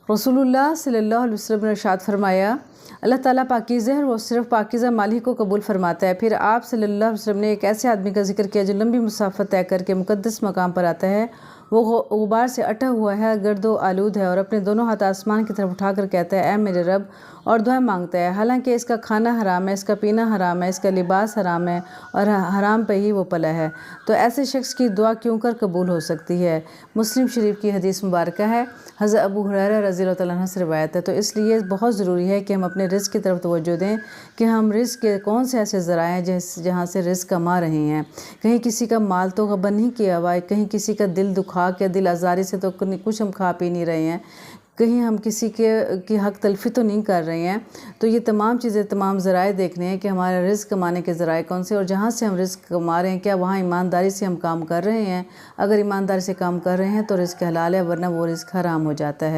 रसूलुल्लाह सल्लल्लाहु अलैहि वसल्लम ने इरशाद फरमाया, अल्लाह ताला पाकीज़ा है और वो सिर्फ पाकीज़ा माल ही को कबूल फरमाता है। फिर आप सल्लल्लाहु अलैहि वसल्लम ने एक ऐसे आदमी का जिक्र किया जो लंबी मुसाफत तय करके मुक़द्दस मकाम पर आता है। वो गुबार से अटा हुआ है, गर्दो आलूद है और अपने दोनों हाथ आसमान की तरफ उठाकर कहता है, ऐ मेरे रब, और दुआ मांगता है। हालांकि इसका खाना हराम है, इसका पीना हराम है, इसका लिबास हराम है और हराम पे ही वो पला है, तो ऐसे शख्स की दुआ क्यों कर कबूल हो सकती है। मुस्लिम शरीफ की हदीस मुबारक है, हज़रत अबू हुरैरा रज़ियल्लाहु तआला अन्हु से रिवायत है। तो इसलिए बहुत ज़रूरी है कि हम अपने रिज़्क़ की तरफ तवज्जो दें कि हम रिज़्क़ के कौन से ऐसे ज़राए हैं जहाँ से रिज़्क़ कमा रहे हैं। कहीं किसी का माल तो गबन नहीं किया हुआ है, कहीं किसी का दिल दुखा के, दिल आज़ारी से तो कुछ हम खा पी नहीं रहे हैं, कहीं हम किसी की हक तलफ़ी तो नहीं कर रहे हैं। तो ये तमाम चीज़ें, तमाम ज़राए देखने हैं कि हमारा रिज़्क़ कमाने के ज़राए कौन से, और जहाँ से हम रिज़्क़ कमा रहे हैं क्या वहाँ ईमानदारी से हम काम कर रहे हैं। अगर ईमानदारी से काम कर रहे हैं तो रिज़्क़ हलाल है, वरना वो रिज़्क़ हराम हो जाता है।